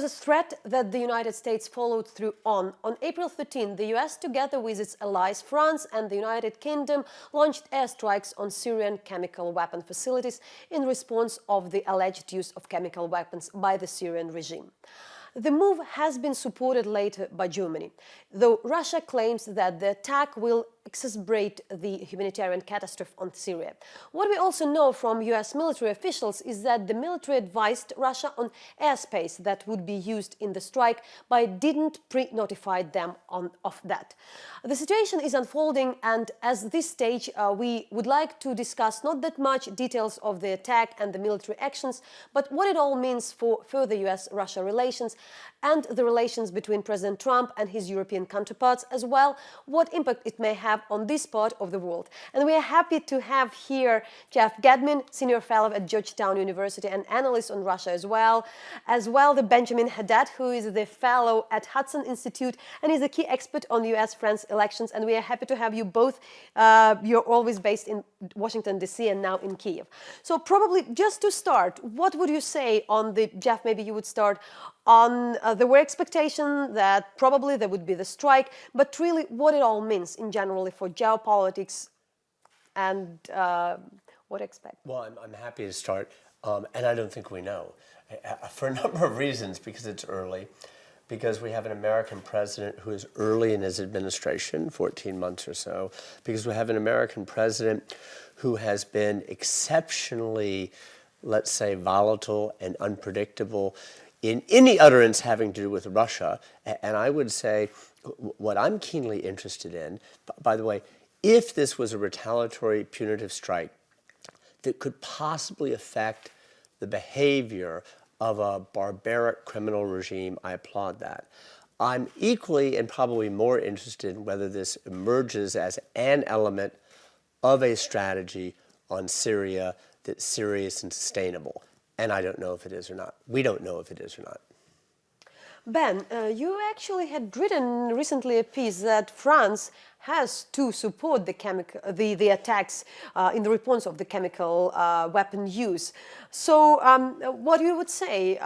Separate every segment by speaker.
Speaker 1: a threat that the United States followed through on. On April 13, the US, together with its allies France and the United Kingdom, launched airstrikes on Syrian chemical weapon facilities in response of the alleged use of chemical weapons by the Syrian regime. The move has been supported later by Germany, though Russia claims that the attack will exacerbate the humanitarian catastrophe on Syria. What we also know from US military officials is that the military advised Russia on airspace that would be used in the strike, but didn't pre-notify them of that. The situation is unfolding, and at this stage we would like to discuss not that much details of the attack and the military actions, but what it all means for further US-Russia relations and the relations between President Trump and his European counterparts, as well what impact it may have on this part of the world. And we are happy to have here Jeffrey Gedmin, Senior Fellow at Georgetown University and analyst on Russia as well the Benjamin Haddad, who is the Fellow at Hudson Institute and is a key expert on US-France elections. And we are happy to have you both. You're always based in Washington, D.C. and now in Kiev. So probably just to start, what would you say on the, Jeff, maybe you would start on there were expectations that probably there would be the strike, but really what it all means in general for geopolitics and what to expect?
Speaker 2: Well, I'm happy to start, and I don't think we know, for a number of reasons, because it's early, because we have an American president who is early in his administration, 14 months or so, because we have an American president who has been exceptionally, let's say, volatile and unpredictable in any utterance having to do with Russia. And I would say what I'm keenly interested in, by the way, if this was a retaliatory punitive strike that could possibly affect the behavior of a barbaric criminal regime, I applaud that. I'm equally and probably more interested in whether this emerges as an element of a strategy on Syria that's serious and sustainable. And I don't know if it is or not. We don't know if it is or not.
Speaker 1: Ben, you actually had written recently a piece that France has to support the attacks in the response of the chemical weapon use. So what you would say?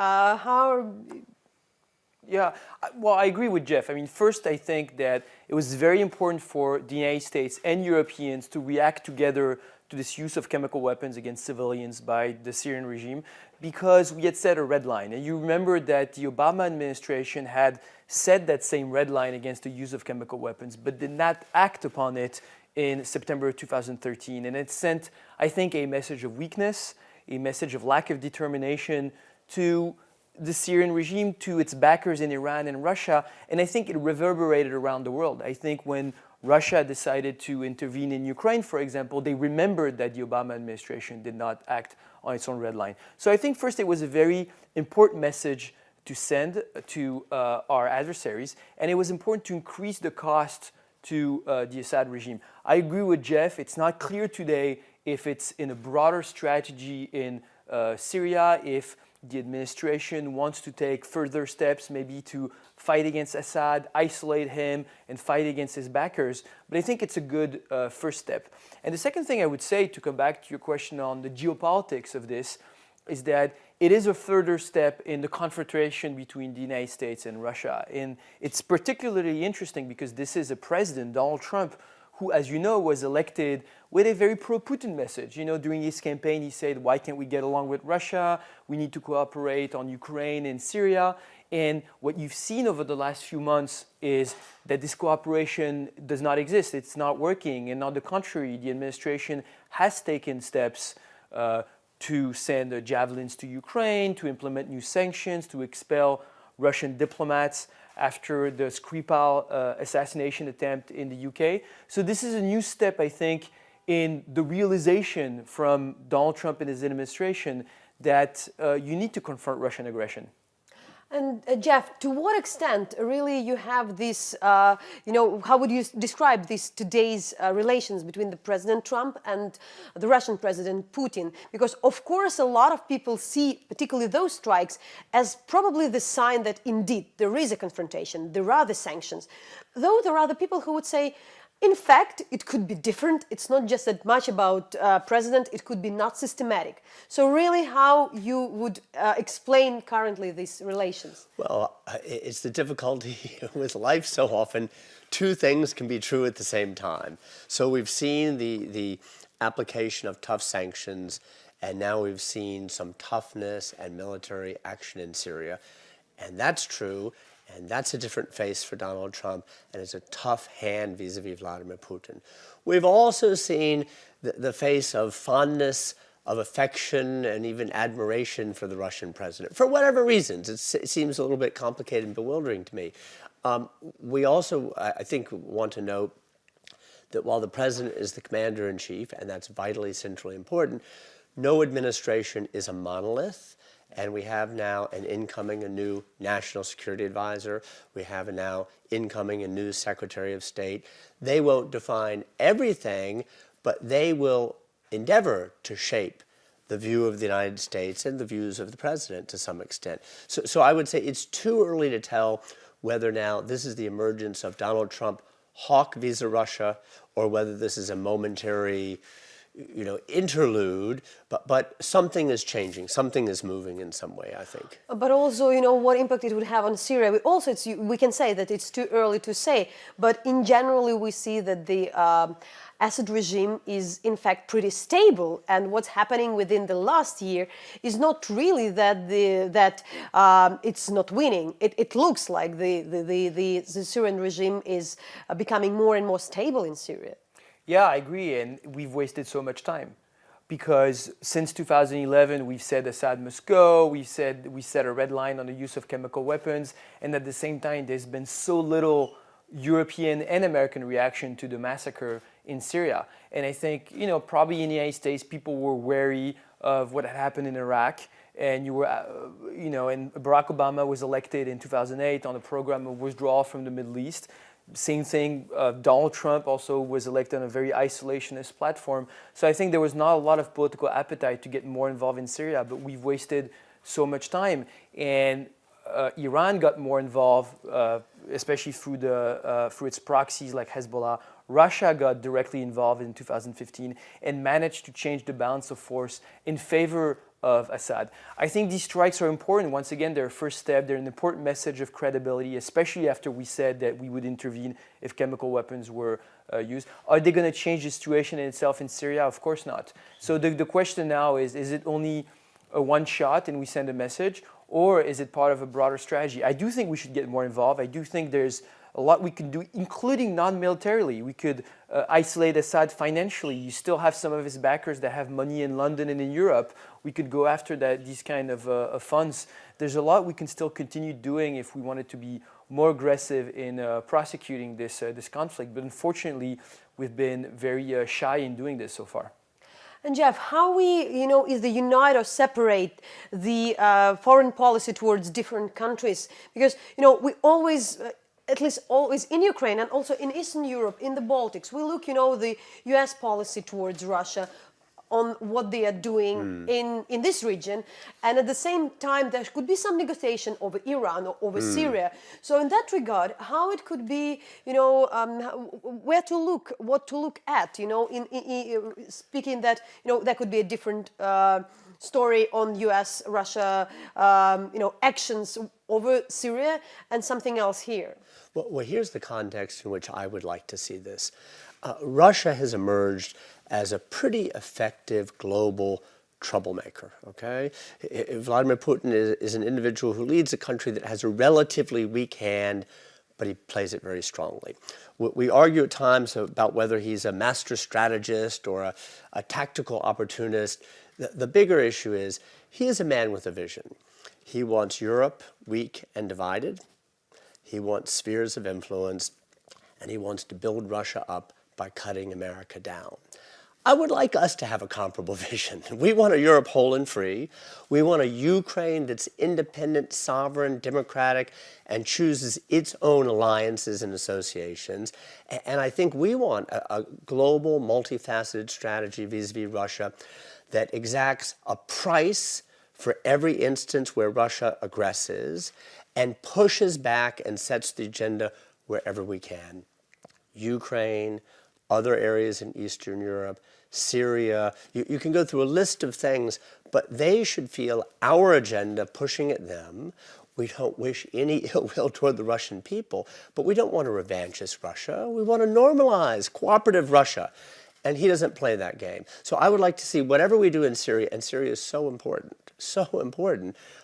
Speaker 3: Yeah, well, I agree with Jeff. I mean, first, I think that it was very important for the United States and Europeans to react together to this use of chemical weapons against civilians by the Syrian regime, because we had set a red line. And you remember that the Obama administration had set that same red line against the use of chemical weapons, but did not act upon it in September 2013. And it sent, I think, a message of weakness, a message of lack of determination to the Syrian regime, to its backers in Iran and Russia, and I think it reverberated around the world. I think when Russia decided to intervene in Ukraine, for example, they remembered that the Obama administration did not act on its own red line. So I think first it was a very important message to send to our adversaries, and it was important to increase the cost to the Assad regime. I agree with Jeff. It's not clear today if it's in a broader strategy in Syria, if the administration wants to take further steps, maybe to fight against Assad, isolate him, and fight against his backers. But I think it's a good first step. And the second thing I would say, to come back to your question on the geopolitics of this, is that it is a further step in the confrontation between the United States and Russia. And it's particularly interesting because this is a president, Donald Trump, who, as you know, was elected with a very pro-Putin message. You know, during his campaign, he said, why can't we get along with Russia? We need to cooperate on Ukraine and Syria. And what you've seen over the last few months is that this cooperation does not exist. It's not working. And on the contrary, the administration has taken steps to send javelins to Ukraine, to implement new sanctions, to expel Russian diplomats after the Skripal assassination attempt in the UK. So this is a new step, I think, in the realization from Donald Trump and his administration that you need to confront Russian aggression.
Speaker 1: And Jeff, to what extent really you have this, how would you describe this today's relations between the President Trump and the Russian President Putin? Because of course a lot of people see particularly those strikes as probably the sign that indeed there is a confrontation, there are the sanctions. Though there are the people who would say, In fact, it could be different. It's not just that much about president. It could be not systematic. So really, how you would explain currently these relations?
Speaker 2: Well, it's the difficulty with life so often. Two things can be true at the same time. So we've seen the application of tough sanctions, and now we've seen some toughness and military action in Syria. And that's true. And that's a different face for Donald Trump, and it's a tough hand vis-a-vis Vladimir Putin. We've also seen the face of fondness, of affection, and even admiration for the Russian president, for whatever reasons. It seems a little bit complicated and bewildering to me. We also, I think, want to note that while the president is the commander-in-chief, and that's vitally centrally important, no administration is a monolith. And we have now a new national security advisor. We have now incoming a new secretary of state. They won't define everything, but they will endeavor to shape the view of the United States and the views of the president to some extent. So I would say it's too early to tell whether now this is the emergence of Donald Trump hawk vis-a Russia, or whether this is a momentary interlude, but something is changing, something is moving in some way, I think.
Speaker 1: But also, what impact it would have on Syria. We can say that it's too early to say, but in general, we see that the Assad regime is in fact pretty stable, and what's happening within the last year is not really that it's not winning. It looks like the Syrian regime is becoming more and more stable in Syria.
Speaker 3: Yeah, I agree, and we've wasted so much time because since 2011 we've said Assad must go, we set a red line on the use of chemical weapons, and at the same time there's been so little European and American reaction to the massacre in Syria. And I think, probably in the United States people were wary of what had happened in Iraq, and and Barack Obama was elected in 2008 on a program of withdrawal from the Middle East. Same thing, Donald Trump also was elected on a very isolationist platform. So I think there was not a lot of political appetite to get more involved in Syria, but we've wasted so much time. And Iran got more involved, especially through its proxies like Hezbollah. Russia got directly involved in 2015 and managed to change the balance of force in favor of Assad. I think these strikes are important. Once again, they're a first step. They're an important message of credibility, especially after we said that we would intervene if chemical weapons were used. Are they going to change the situation in itself in Syria? Of course not. So the question now is it only a one shot and we send a message, or is it part of a broader strategy? I do think we should get more involved. I do think there's a lot we can do, including non-militarily. We could isolate Assad financially. You still have some of his backers that have money in London and in Europe. We could go after these kind of funds. There's a lot we can still continue doing if we wanted to be more aggressive in prosecuting this conflict. But unfortunately, we've been very shy in doing this so far.
Speaker 1: And Jeff, how we, is the unite or separate the foreign policy towards different countries? Because, we always, at least always in Ukraine and also in Eastern Europe, in the Baltics, we look, the US policy towards Russia on what they are doing in this region. And at the same time, there could be some negotiation over Iran or over Syria. So in that regard, how it could be, where to look, what to look at, in speaking that, there could be a different story on US-Russia, actions over Syria and something else here.
Speaker 2: Well, here's the context in which I would like to see this. Russia has emerged as a pretty effective global troublemaker, okay? Vladimir Putin is an individual who leads a country that has a relatively weak hand, but he plays it very strongly. We argue at times about whether he's a master strategist or a tactical opportunist. The bigger issue is he is a man with a vision. He wants Europe weak and divided. He wants spheres of influence, and he wants to build Russia up by cutting America down. I would like us to have a comparable vision. We want a Europe whole and free. We want a Ukraine that's independent, sovereign, democratic, and chooses its own alliances and associations. And I think we want a global, multifaceted strategy vis-a-vis Russia that exacts a price for every instance where Russia aggresses and pushes back and sets the agenda wherever we can. Ukraine, other areas in Eastern Europe, Syria. You can go through a list of things, but they should feel our agenda pushing at them. We don't wish any ill will toward the Russian people, but we don't want a revanchist Russia. We want a normalized, cooperative Russia. And he doesn't play that game. So I would like to see whatever we do in Syria, and Syria is so important,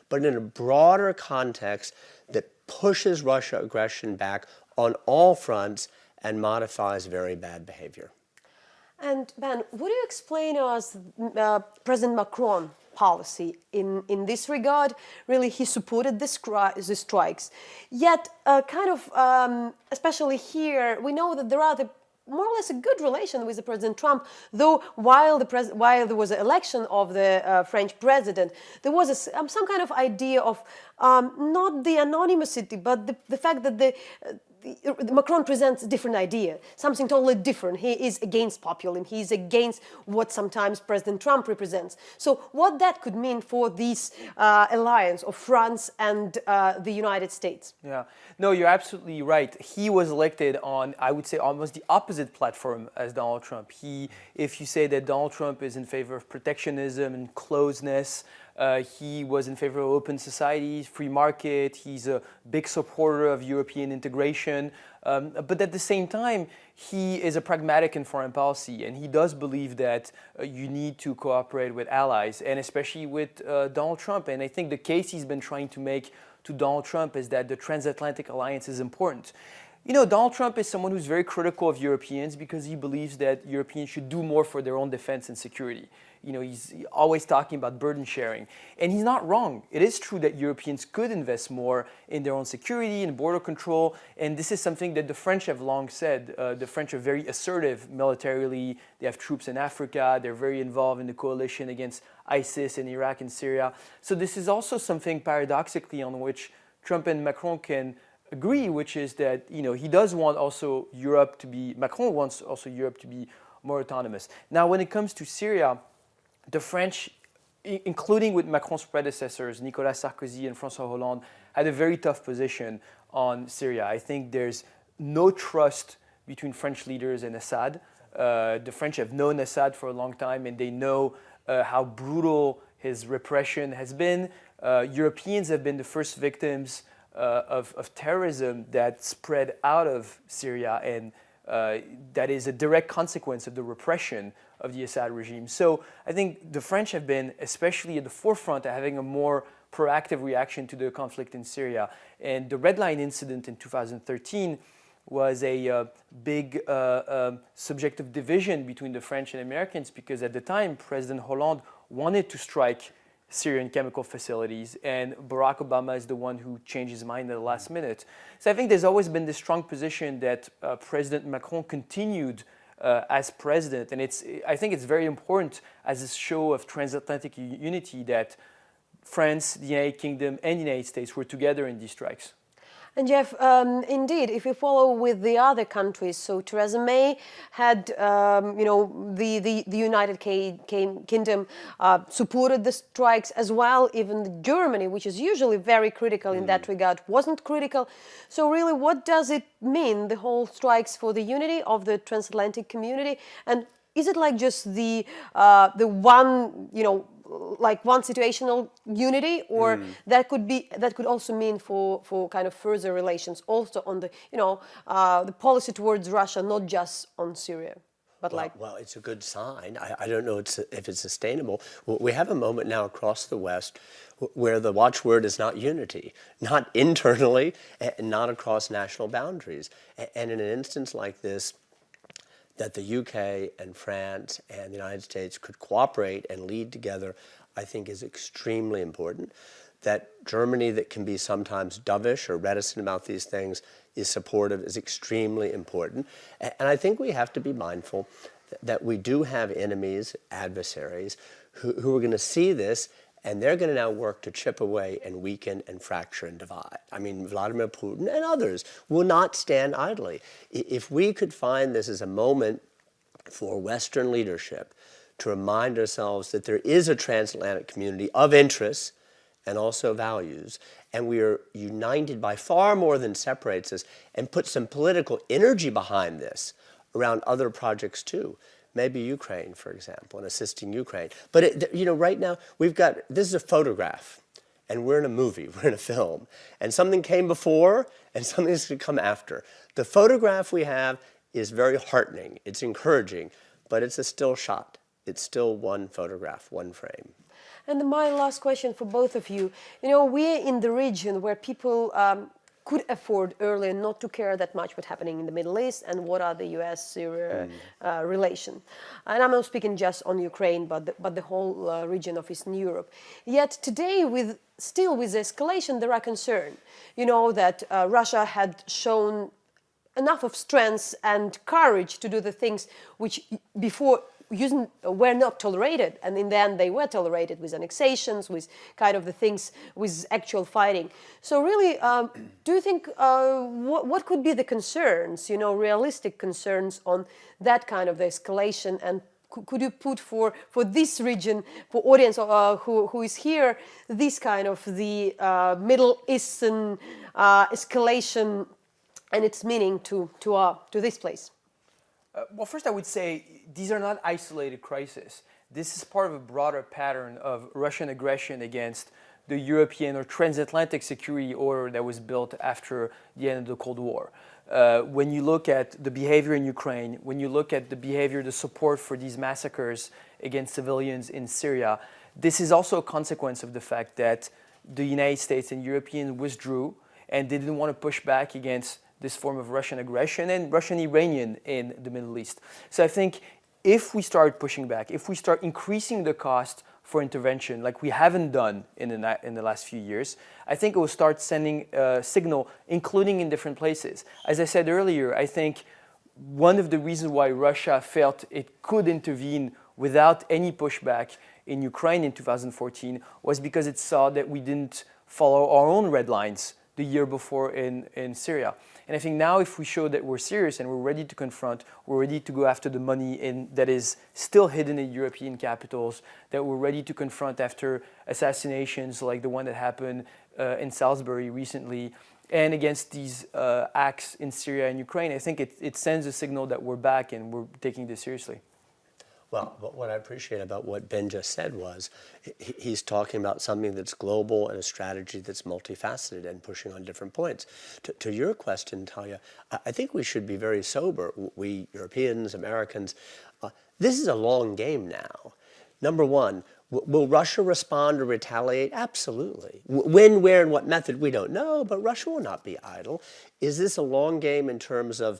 Speaker 2: but in a broader context that pushes Russia aggression back on all fronts and modifies very bad behavior.
Speaker 1: And Ben, would you explain to us President Macron policy in this regard? Really, he supported the strikes. Yet, especially here, we know that there are more or less a good relation with the President Trump, though while there was an election of the French president, there was some kind of idea of not the anonymity, but the fact that Macron presents a different idea, something totally different. He is against populism. He is against what sometimes President Trump represents. So what that could mean for this alliance of France and the United States?
Speaker 3: Yeah, no, you're absolutely right. He was elected on, I would say, almost the opposite platform as Donald Trump. If you say that Donald Trump is in favor of protectionism and closeness, he was in favor of open societies, free market. He's a big supporter of European integration. But at the same time, he is a pragmatic in foreign policy, and he does believe that you need to cooperate with allies, and especially with Donald Trump. And I think the case he's been trying to make to Donald Trump is that the transatlantic alliance is important. You know, Donald Trump is someone who's very critical of Europeans because he believes that Europeans should do more for their own defense and security. You know, he's always talking about burden sharing. And he's not wrong. It is true that Europeans could invest more in their own security and border control. And this is something that the French have long said. The French are very assertive militarily. They have troops in Africa. They're very involved in the coalition against ISIS in Iraq and Syria. So this is also something paradoxically on which Trump and Macron can agree, which is that, you know, he does want also Europe to be, Macron wants also Europe to be more autonomous. Now, when it comes to Syria, the French, including with Macron's predecessors, Nicolas Sarkozy and François Hollande, had a very tough position on Syria. I think there's no trust between French leaders and Assad. The French have known Assad for a long time, and they know how brutal his repression has been. Europeans have been the first victims of terrorism that spread out of Syria, and that is a direct consequence of the repression of the Assad regime. So I think the French have been especially at the forefront of having a more proactive reaction to the conflict in Syria. And the Red Line incident in 2013 was a big subject of division between the French and Americans, because at the time President Hollande wanted to strike Syrian chemical facilities, and Barack Obama is the one who changed his mind at the last minute. So I think there's always been this strong position that President Macron continued as president, and I think it's very important as a show of transatlantic unity that France, the United Kingdom, and the United States were together in these strikes.
Speaker 1: And Jeff, indeed, if we follow with the other countries, so Theresa May had, the United Kingdom supported the strikes as well. Even Germany, which is usually very critical in that regard, wasn't critical. So really, what does it mean, the whole strikes, for the unity of the transatlantic community? And is it like just the one, like one situational unity, or that could also mean for kind of further relations also on the the policy towards Russia, not just on Syria, but
Speaker 2: well, it's a good sign. I don't know if it's sustainable. We have a moment now across the West where the watchword is not unity, not internally and not across national boundaries. And in an instance like this, that the UK and France and the United States could cooperate and lead together, I think is extremely important. That Germany, that can be sometimes dovish or reticent about these things, is supportive, is extremely important. And I think we have to be mindful that we do have enemies, adversaries, who are going to see this, and they're going to now work to chip away and weaken and fracture and divide. I mean, Vladimir Putin and others will not stand idly. If we could find this as a moment for Western leadership to remind ourselves that there is a transatlantic community of interests and also values, and we are united by far more than separates us, and put some political energy behind this around other projects too. Maybe Ukraine, for example, and assisting Ukraine. But right now, this is a photograph, and we're in a movie, we're in a film, and something came before, and something's going to come after. The photograph we have is very heartening, it's encouraging, but it's a still shot. It's still one photograph, one frame.
Speaker 1: And my last question for both of you. We're in the region where people could afford earlier not to care that much what's happening in the Middle East and what are the US-Syria relation. And I'm not speaking just on Ukraine, but the whole region of Eastern Europe. Yet today, still with escalation, there are concerns. That Russia had shown enough of strength and courage to do the things which before were not tolerated, and in the end they were tolerated with annexations, with kind of the things, with actual fighting. So really, do you think, what could be the concerns, realistic concerns on that kind of the escalation, and could you put for this region, for audience who is here, this kind of the Middle Eastern escalation and its meaning to this place?
Speaker 3: Well, first I would say these are not isolated crises. This is part of a broader pattern of Russian aggression against the European or transatlantic security order that was built after the end of the Cold War. When you look at the behavior in Ukraine, when you look at the behavior, the support for these massacres against civilians in Syria, this is also a consequence of the fact that the United States and Europeans withdrew and they didn't want to push back against this form of Russian aggression and Russian-Iranian in the Middle East. So I think if we start pushing back, if we start increasing the cost for intervention like we haven't done in the last few years, I think it will start sending a signal, including in different places. As I said earlier, I think one of the reasons why Russia felt it could intervene without any pushback in Ukraine in 2014 was because it saw that we didn't follow our own red lines the year before in Syria. And I think now if we show that we're serious and we're ready to confront, we're ready to go after the money that is still hidden in European capitals, that we're ready to confront after assassinations like the one that happened in Salisbury recently, and against these acts in Syria and Ukraine, I think it sends a signal that we're back and we're taking this seriously.
Speaker 2: Well, what I appreciate about what Ben just said was he's talking about something that's global and a strategy that's multifaceted and pushing on different points. To your question, Talia, I think we should be very sober. We Europeans, Americans, this is a long game now. Number one, will Russia respond or retaliate? Absolutely. When, where, and what method, we don't know, but Russia will not be idle. Is this a long game in terms of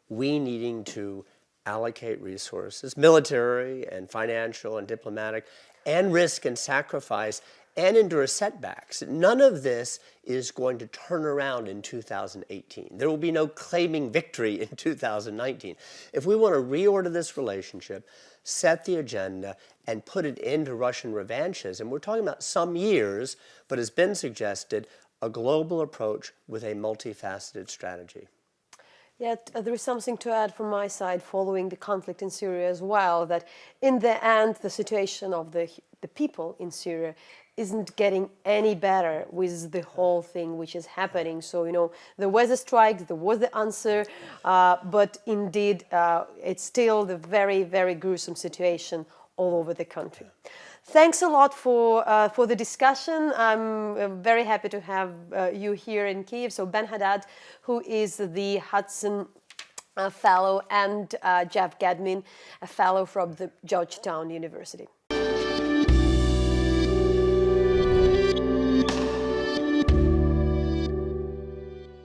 Speaker 2: we needing to allocate resources, military and financial and diplomatic, and risk and sacrifice, and endure setbacks? None of this is going to turn around in 2018. There will be no claiming victory in 2019. If we want to reorder this relationship, set the agenda, and put it into Russian revanches, and we're talking about some years, but as Ben suggested, a global approach with a multifaceted strategy.
Speaker 1: Yet there is something to add from my side following the conflict in Syria as well, that in the end the situation of the people in Syria isn't getting any better with the whole thing which is happening. So, there was a strike, there was the answer, but indeed it's still the very, very gruesome situation all over the country. Thanks a lot for the discussion. I'm very happy to have you here in Kyiv. So Ben Haddad, who is the Hudson Fellow, and Jeff Gedmin, a Fellow from the Georgetown University.